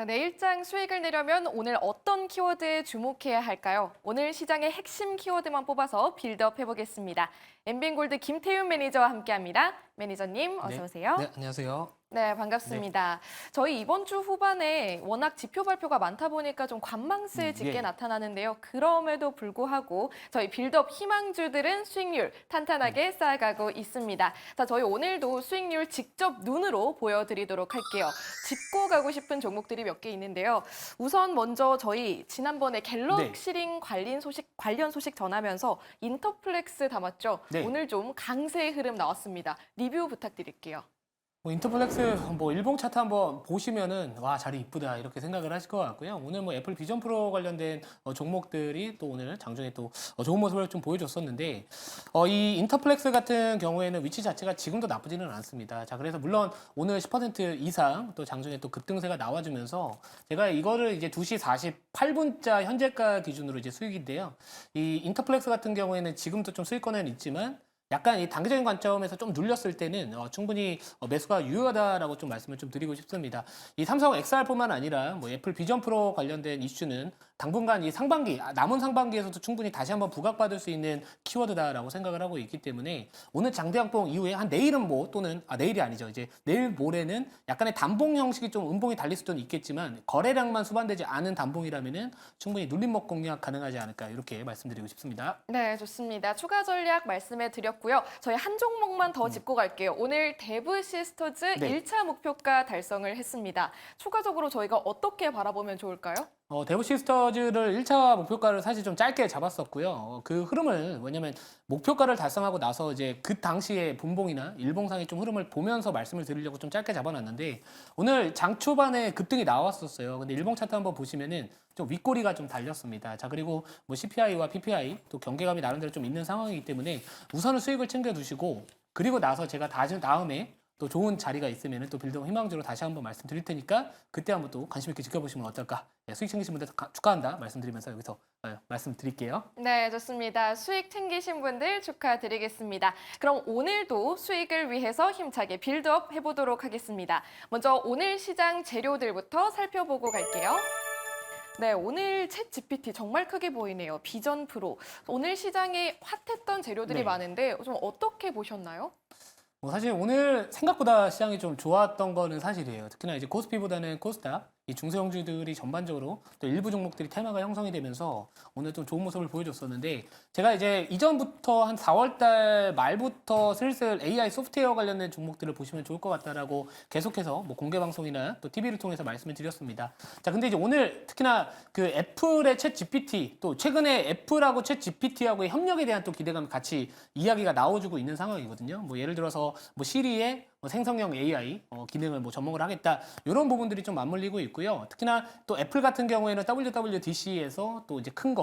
내일장 수익을 내려면 오늘 어떤 키워드에 주목해야 할까요? 오늘 시장의 핵심 키워드만 뽑아서 빌드업 해보겠습니다. 엠빈골드 김태윤 매니저와 함께합니다. 매니저님 어서 오세요. 네, 안녕하세요. 네, 반갑습니다. 저희 이번 주 후반에 워낙 지표 발표가 많다 보니까 좀 관망세짓게 예. 나타나는데요. 그럼에도 불구하고 저희 빌드업 희망주들은 수익률 탄탄하게 쌓아가고 있습니다. 자, 저희 오늘도 수익률 직접 눈으로 보여드리도록 할게요. 짚고 가고 싶은 종목들이 몇 개 있는데요. 우선 먼저 저희 지난번에 갤럭시링 관련 소식 전하면서 인터플렉스 담았죠. 네. 오늘 좀 강세의 흐름 나왔습니다. 리뷰 부탁드릴게요. 인터플렉스 일봉 차트 한번 보시면은 와 자리 이쁘다 이렇게 생각을 하실 것 같고요. 오늘 애플 비전 프로 관련된 종목들이 또 오늘 장중에 또 좋은 모습을 좀 보여줬었는데 이 인터플렉스 같은 경우에는 위치 자체가 지금도 나쁘지는 않습니다. 자, 그래서 물론 오늘 10% 이상 또 장중에 또 급등세가 나와주면서 제가 이거를 이제 2시 48분자 현재가 기준으로 이제 수익인데요. 이 인터플렉스 같은 경우에는 지금도 좀 수익권은 있지만 약간 이 단기적인 관점에서 좀 눌렸을 때는 충분히 매수가 유효하다라고 좀 말씀을 좀 드리고 싶습니다. 이 삼성 XR뿐만 아니라 애플 비전 프로 관련된 이슈는 당분간 이 상반기, 남은 상반기에서도 충분히 다시 한번 부각받을 수 있는 키워드다라고 생각을 하고 있기 때문에 오늘 장대양봉 이후에 한 내일은 또는 내일이 아니죠. 이제 내일 모레는 약간의 단봉 형식이 좀 음봉이 달릴 수도 있겠지만 거래량만 수반되지 않은 단봉이라면은 충분히 눌림목 공략 가능하지 않을까 이렇게 말씀드리고 싶습니다. 네, 좋습니다. 추가 전략 말씀해 드렸고요. 저희 한 종목만 더 짚고 갈게요. 오늘 데브 시스터즈 네. 1차 목표가 달성을 했습니다. 추가적으로 저희가 어떻게 바라보면 좋을까요? 데브 시스터즈를 1차 목표가를 사실 좀 짧게 잡았었고요. 그 흐름을 왜냐면 목표가를 달성하고 나서 이제 그 당시에 분봉이나 일봉상의 좀 흐름을 보면서 말씀을 드리려고 좀 짧게 잡아놨는데 오늘 장 초반에 급등이 나왔었어요. 근데 일봉 차트 한번 보시면은 좀 윗꼬리가 좀 달렸습니다. 자, 그리고 CPI와 PPI 또 경계감이 나름대로 좀 있는 상황이기 때문에 우선은 수익을 챙겨두시고 그리고 나서 제가 다음에 또 좋은 자리가 있으면 또 빌드업 희망주로 다시 한번 말씀드릴 테니까 그때 한번 또 관심 있게 지켜보시면 어떨까. 수익 챙기신 분들 축하한다 말씀드리면서 여기서 말씀드릴게요. 네, 좋습니다. 수익 챙기신 분들 축하드리겠습니다. 그럼 오늘도 수익을 위해서 힘차게 빌드업 해보도록 하겠습니다. 먼저 오늘 시장 재료들부터 살펴보고 갈게요. 네, 오늘 챗 GPT 정말 크게 보이네요. 비전 프로. 오늘 시장에 핫했던 재료들이 네. 많은데 좀 어떻게 보셨나요? 사실 오늘 생각보다 시장이 좀 좋았던 거는 사실이에요. 특히나 이제 코스피보다는 코스닥, 이 중소형주들이 전반적으로 또 일부 종목들이 테마가 형성이 되면서 오늘 좀 좋은 모습을 보여줬었는데 제가 이제 이전부터 한 4월 달 말부터 슬슬 AI 소프트웨어 관련된 종목들을 보시면 좋을 것 같다라고 계속해서 공개 방송이나 또 TV를 통해서 말씀을 드렸습니다. 자, 근데 이제 오늘 특히나 그 애플의 챗 GPT 또 최근에 애플하고 챗 GPT하고의 협력에 대한 또 기대감이 같이 이야기가 나와주고 있는 상황이거든요. 예를 들어서 시리의 생성형 AI 기능을 접목을 하겠다 이런 부분들이 좀 맞물리고 있고요. 특히나 또 애플 같은 경우에는 WWDC에서 또 이제 큰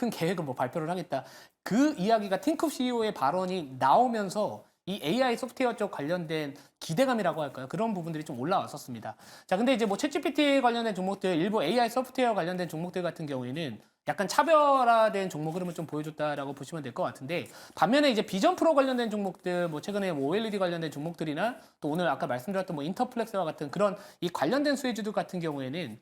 계획을 발표를 하겠다. 그 이야기가 팀쿡 CEO의 발언이 나오면서 이 AI 소프트웨어 쪽 관련된 기대감이라고 할까요? 그런 부분들이 좀 올라왔었습니다. 자, 근데 이제 챗GPT 관련된 종목들, 일부 AI 소프트웨어 관련된 종목들 같은 경우에는 약간 차별화된 종목 흐름을 좀 보여줬다라고 보시면 될 것 같은데 반면에 이제 비전 프로 관련된 종목들, 최근에 OLED 관련된 종목들이나 또 오늘 아까 말씀드렸던 인터플렉스와 같은 그런 이 관련된 수혜주들 같은 경우에는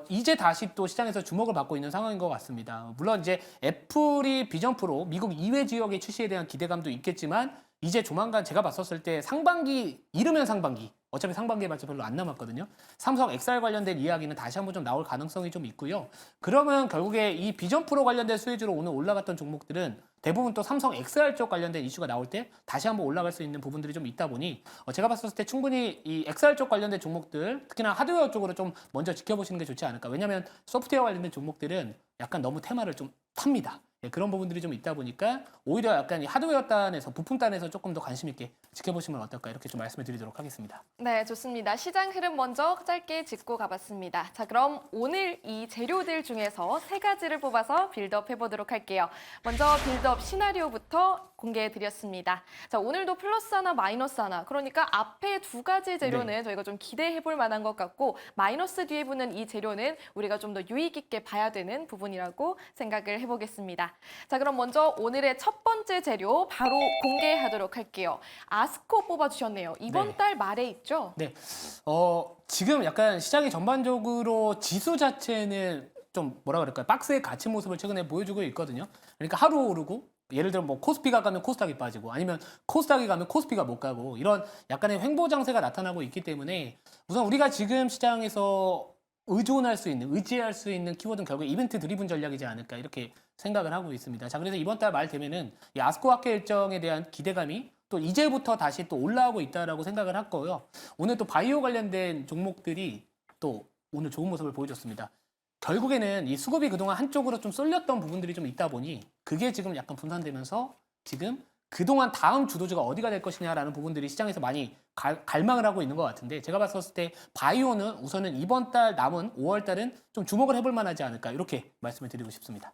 이제 다시 또 시장에서 주목을 받고 있는 상황인 것 같습니다. 물론 이제 애플이 비전 프로 미국 이외 지역의 출시에 대한 기대감도 있겠지만 이제 조만간 제가 봤었을 때 상반기, 이르면 상반기, 어차피 상반기에 발표 별로 안 남았거든요. 삼성 XR 관련된 이야기는 다시 한번 좀 나올 가능성이 좀 있고요. 그러면 결국에 이 비전 프로 관련된 수혜주로 오늘 올라갔던 종목들은 대부분 또 삼성 XR 쪽 관련된 이슈가 나올 때 다시 한번 올라갈 수 있는 부분들이 좀 있다 보니 제가 봤었을 때 충분히 이 XR 쪽 관련된 종목들 특히나 하드웨어 쪽으로 좀 먼저 지켜보시는 게 좋지 않을까. 왜냐하면 소프트웨어 관련된 종목들은 약간 너무 테마를 좀 탑니다. 그런 부분들이 좀 있다 보니까 오히려 약간 이 하드웨어 단에서 부품 단에서 조금 더 관심 있게 지켜보시면 어떨까 이렇게 좀 말씀을 드리도록 하겠습니다. 네, 좋습니다. 시장 흐름 먼저 짧게 짚고 가봤습니다. 자, 그럼 오늘 이 재료들 중에서 세 가지를 뽑아서 빌드업 해보도록 할게요. 먼저 빌드업 시나리오부터 공개해드렸습니다. 자, 오늘도 플러스 하나, 마이너스 하나. 그러니까 앞에 두 가지 재료는 저희가 좀 기대해볼 만한 것 같고 마이너스 뒤에 붙는 이 재료는 우리가 좀 더 유익 있게 봐야 되는 부분이라고 생각을 해보겠습니다. 자, 그럼 먼저 오늘의 첫 번째 재료 바로 공개하도록 할게요. 아스코 뽑아주셨네요. 이번 네. 달 말에 있죠? 네. 지금 약간 시장이 전반적으로 지수 자체는 좀 뭐라 그럴까요? 박스의 갇힌 모습을 최근에 보여주고 있거든요. 그러니까 하루 오르고 예를 들어 뭐 코스피가 가면 코스닥이 빠지고 아니면 코스닥이 가면 코스피가 못 가고 이런 약간의 횡보 장세가 나타나고 있기 때문에 우선 우리가 지금 시장에서 의존할 수 있는, 의지할 수 있는 키워드는 결국 이벤트 드리븐 전략이지 않을까 이렇게 생각을 하고 있습니다. 자, 그래서 이번 달 말 되면은 이 아스코 학회 일정에 대한 기대감이 또 이제부터 다시 또 올라오고 있다라고 생각을 할 거고요. 오늘 또 바이오 관련된 종목들이 또 오늘 좋은 모습을 보여줬습니다. 결국에는 이 수급이 그동안 한쪽으로 좀 쏠렸던 부분들이 좀 있다 보니 그게 지금 약간 분산되면서 지금 그동안 다음 주도주가 어디가 될 것이냐라는 부분들이 시장에서 많이 갈망을 하고 있는 것 같은데 제가 봤을 때 바이오는 우선은 이번 달 남은 5월 달은 좀 주목을 해볼 만하지 않을까 이렇게 말씀을 드리고 싶습니다.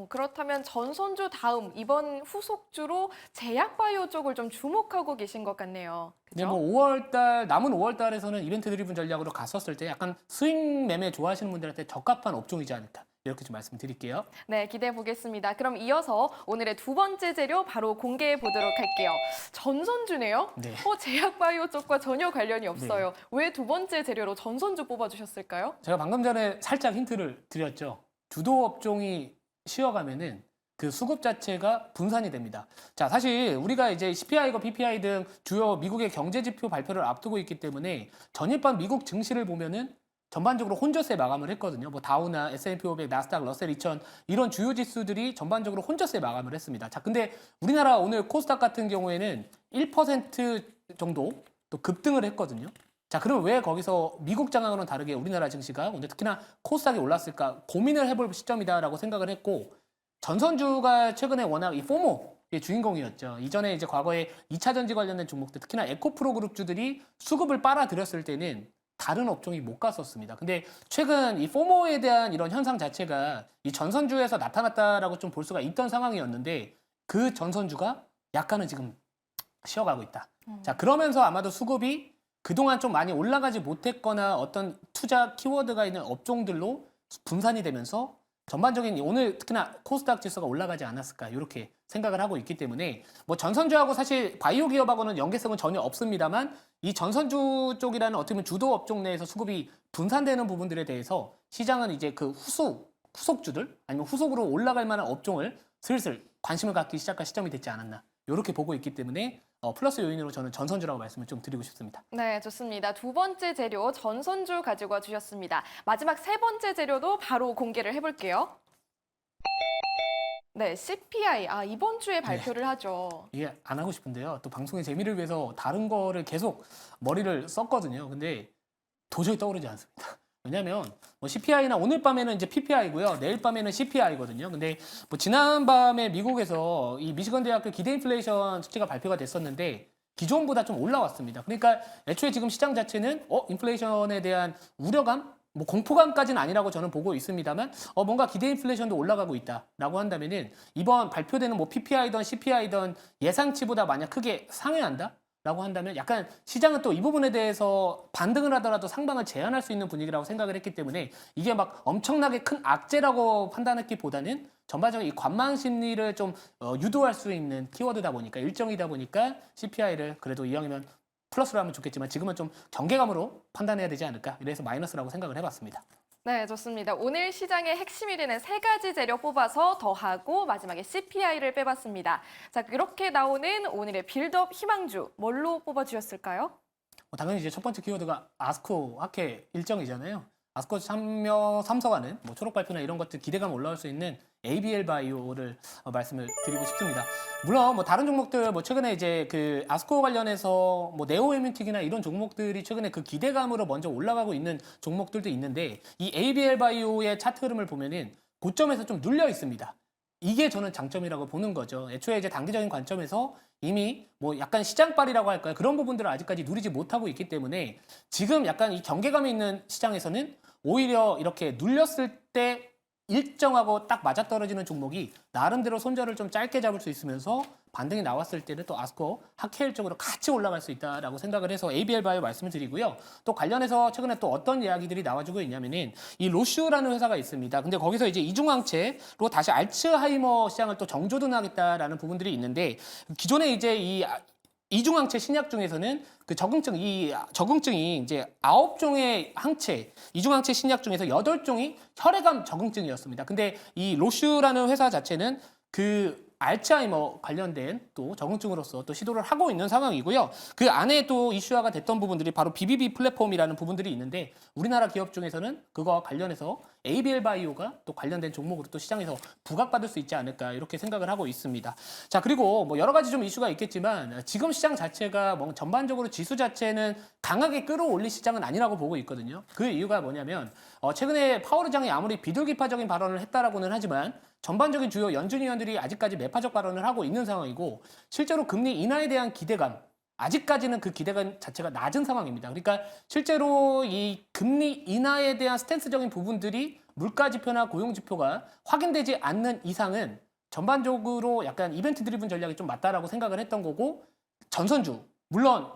그렇다면 전선주 다음 이번 후속주로 제약바이오 쪽을 좀 주목하고 계신 것 같네요. 근데 그죠? 뭐 5월 달 남은 5월 달에서는 이벤트 드리븐 전략으로 갔었을 때 약간 스윙 매매 좋아하시는 분들한테 적합한 업종이지 않을까 이렇게 좀 말씀드릴게요. 네, 기대해 보겠습니다. 그럼 이어서 오늘의 두 번째 재료 바로 공개해 보도록 할게요. 전선주네요. 네. 제약바이오 쪽과 전혀 관련이 없어요. 왜 두 번째 재료로 전선주 뽑아주셨을까요? 제가 방금 전에 살짝 힌트를 드렸죠. 주도 업종이 쉬어가면은 그 수급 자체가 분산이 됩니다. 자, 사실 우리가 이제 CPI과 PPI 등 주요 미국의 경제 지표 발표를 앞두고 있기 때문에 전일 밤 미국 증시를 보면은 전반적으로 혼저세 마감을 했거든요. 뭐 다우나 S&P 500, 나스닥, 러셀 2000 이런 주요 지수들이 전반적으로 혼저세 마감을 했습니다. 자, 근데 우리나라 오늘 코스닥 같은 경우에는 1% 정도 또 급등을 했거든요. 자, 그럼 왜 거기서 미국 장악과는 다르게 우리나라 증시가 오늘 특히나 코스닥이 올랐을까 고민을 해볼 시점이다라고 생각을 했고 전선주가 최근에 워낙 이 포모의 주인공이었죠. 이전에 이제 과거에 2차 전지 관련된 종목들 특히나 에코프로 그룹주들이 수급을 빨아들였을 때는 다른 업종이 못 갔었습니다. 근데 최근 이 포모에 대한 이런 현상 자체가 이 전선주에서 나타났다라고 좀 볼 수가 있던 상황이었는데 그 전선주가 약간은 지금 쉬어가고 있다. 자, 그러면서 아마도 수급이 그동안 좀 많이 올라가지 못했거나 어떤 투자 키워드가 있는 업종들로 분산이 되면서 전반적인 오늘 특히나 코스닥 지수가 올라가지 않았을까 이렇게 생각을 하고 있기 때문에 뭐 전선주하고 사실 바이오 기업하고는 연계성은 전혀 없습니다만 이 전선주 쪽이라는 어떻게 보면 주도 업종 내에서 수급이 분산되는 부분들에 대해서 시장은 이제 그 후속주들 아니면 후속으로 올라갈 만한 업종을 슬슬 관심을 갖기 시작할 시점이 됐지 않았나 이렇게 보고 있기 때문에 플러스 요인으로 저는 전선주라고 말씀을 좀 드리고 싶습니다. 네, 좋습니다. 두 번째 재료 전선주 가지고 와주셨습니다. 마지막 세 번째 재료도 바로 공개를 해볼게요. 네, CPI. 이번 주에 발표를 하죠. 이게 안 하고 싶은데요. 또 방송의 재미를 위해서 다른 거를 계속 머리를 썼거든요. 근데 도저히 떠오르지 않습니다. 왜냐면 뭐 CPI나 오늘 밤에는 이제 PPI고요. 내일 밤에는 CPI거든요. 근데 뭐 지난 밤에 미국에서 이 미시건 대학교 기대 인플레이션 수치가 발표가 됐었는데 기존보다 좀 올라왔습니다. 그러니까 애초에 지금 시장 자체는 인플레이션에 대한 우려감, 뭐 공포감까지는 아니라고 저는 보고 있습니다만 뭔가 기대 인플레이션도 올라가고 있다라고 한다면은 이번 발표되는 뭐 PPI든 CPI든 예상치보다 만약 크게 상회한다? 라고 한다면 약간 시장은 또 이 부분에 대해서 반등을 하더라도 상방을 제한할 수 있는 분위기라고 생각을 했기 때문에 이게 막 엄청나게 큰 악재라고 판단했기보다는 전반적인 이 관망 심리를 좀 유도할 수 있는 키워드다 보니까 일정이다 보니까 CPI를 그래도 이왕이면 플러스로 하면 좋겠지만 지금은 좀 경계감으로 판단해야 되지 않을까 이래서 마이너스라고 생각을 해봤습니다. 네, 좋습니다. 오늘 시장의 핵심이 되는 세 가지 재료 뽑아서 더하고 마지막에 CPI를 빼봤습니다. 자, 이렇게 나오는 오늘의 빌드업 희망주 뭘로 뽑아주셨을까요? 당연히 이제 첫 번째 키워드가 아스코 학회 일정이잖아요. 아스코 참석하는 뭐 초록 발표나 이런 것들 기대감 올라올 수 있는 ABL 바이오를 말씀을 드리고 싶습니다. 물론 뭐 다른 종목들 뭐 최근에 이제 그 아스코 관련해서 뭐 네오에뮤틱이나 이런 종목들이 최근에 그 기대감으로 먼저 올라가고 있는 종목들도 있는데 이 ABL 바이오의 차트 흐름을 보면은 고점에서 좀 눌려 있습니다. 이게 저는 장점이라고 보는 거죠. 애초에 이제 단기적인 관점에서 이미 뭐 약간 시장빨이라고 할까요? 그런 부분들을 아직까지 누리지 못하고 있기 때문에 지금 약간 이 경계감이 있는 시장에서는 오히려 이렇게 눌렸을 때 일정하고 딱 맞아떨어지는 종목이 나름대로 손절을 좀 짧게 잡을 수 있으면서 반등이 나왔을 때는 또 아스코 하케일 쪽으로 같이 올라갈 수 있다라고 생각을 해서 ABL 바이오 말씀을 드리고요. 또 관련해서 최근에 또 어떤 이야기들이 나와주고 있냐면은 이 로슈라는 회사가 있습니다. 근데 거기서 이제 이중항체로 다시 알츠하이머 시장을 또 정조준하겠다라는 부분들이 있는데 기존에 이제 이 이중항체 신약 중에서는 그 적응증이 이제 9종의 항체, 이중항체 신약 중에서 8종이 혈액암 적응증이었습니다. 근데 이 로슈라는 회사 자체는 그 알츠하이머 관련된 또 적응증으로서 또 시도를 하고 있는 상황이고요. 그 안에 또 이슈화가 됐던 부분들이 바로 BBB 플랫폼이라는 부분들이 있는데 우리나라 기업 중에서는 그거와 관련해서 ABL 바이오가 또 관련된 종목으로 또 시장에서 부각받을 수 있지 않을까 이렇게 생각을 하고 있습니다. 자, 그리고 뭐 여러 가지 좀 이슈가 있겠지만 지금 시장 자체가 뭐 전반적으로 지수 자체는 강하게 끌어올릴 시장은 아니라고 보고 있거든요. 그 이유가 뭐냐면 최근에 파월 의장이 아무리 비둘기파적인 발언을 했다라고는 하지만 전반적인 주요 연준 위원들이 아직까지 매파적 발언을 하고 있는 상황이고 실제로 금리 인하에 대한 기대감 아직까지는 그 기대감 자체가 낮은 상황입니다. 그러니까 실제로 이 금리 인하에 대한 스탠스적인 부분들이 물가 지표나 고용 지표가 확인되지 않는 이상은 전반적으로 약간 이벤트 드리븐 전략이 좀 맞다라고 생각을 했던 거고 전선주 물론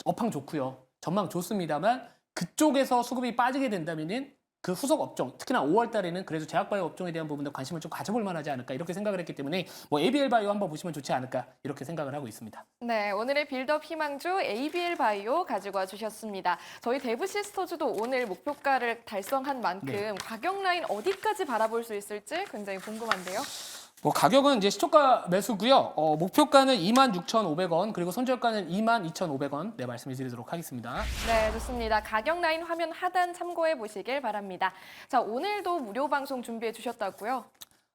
업황 좋고요. 전망 좋습니다만 그쪽에서 수급이 빠지게 된다면은 그 후속 업종, 특히나 5월 달에는 그래도 제약바이오 업종에 대한 부분도 관심을 좀 가져볼 만하지 않을까 이렇게 생각을 했기 때문에 뭐 ABL 바이오 한번 보시면 좋지 않을까 이렇게 생각을 하고 있습니다. 네, 오늘의 빌드업 희망주 ABL 바이오 가지고 와 주셨습니다. 저희 데브시스터즈도 오늘 목표가를 달성한 만큼 네. 가격 라인 어디까지 바라볼 수 있을지 굉장히 궁금한데요. 뭐 가격은 이제 시초가 매수고요. 목표가는 26,500원 그리고 손절가는 22,500원 네 말씀을 드리도록 하겠습니다. 네, 좋습니다. 가격 라인 화면 하단 참고해 보시길 바랍니다. 자, 오늘도 무료 방송 준비해 주셨다고요?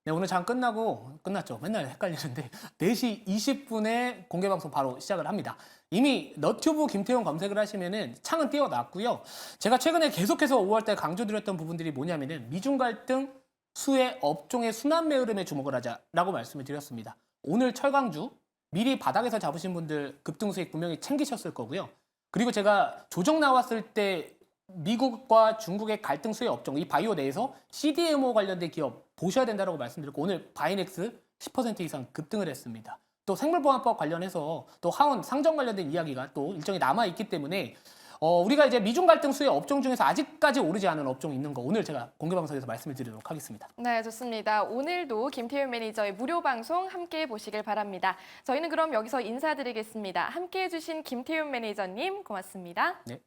네, 오늘 장 끝났죠. 맨날 헷갈리는데 4시 20분에 공개 방송 바로 시작을 합니다. 이미 너튜브 김태용 검색을 하시면은 창은 띄워놨고요. 제가 최근에 계속해서 5월달 강조드렸던 부분들이 뭐냐면은 미중 갈등 수혜 업종의 순환매 흐름에 주목을 하자라고 말씀을 드렸습니다. 오늘 철강주 미리 바닥에서 잡으신 분들 급등 수익 분명히 챙기셨을 거고요. 그리고 제가 조정 나왔을 때 미국과 중국의 갈등 수혜 업종 이 바이오 내에서 CDMO 관련된 기업 보셔야 된다고 말씀드렸고 오늘 바이넥스 10% 이상 급등을 했습니다. 또 생물보안법 관련해서 또 하원 상정 관련된 이야기가 또 일정이 남아 있기 때문에 우리가 이제 미중 갈등 수혜 업종 중에서 아직까지 오르지 않은 업종이 있는 거 오늘 제가 공개 방송에서 말씀을 드리도록 하겠습니다. 네, 좋습니다. 오늘도 김태윤 매니저의 무료 방송 함께 보시길 바랍니다. 저희는 그럼 여기서 인사드리겠습니다. 함께 해주신 김태윤 매니저님 고맙습니다. 네.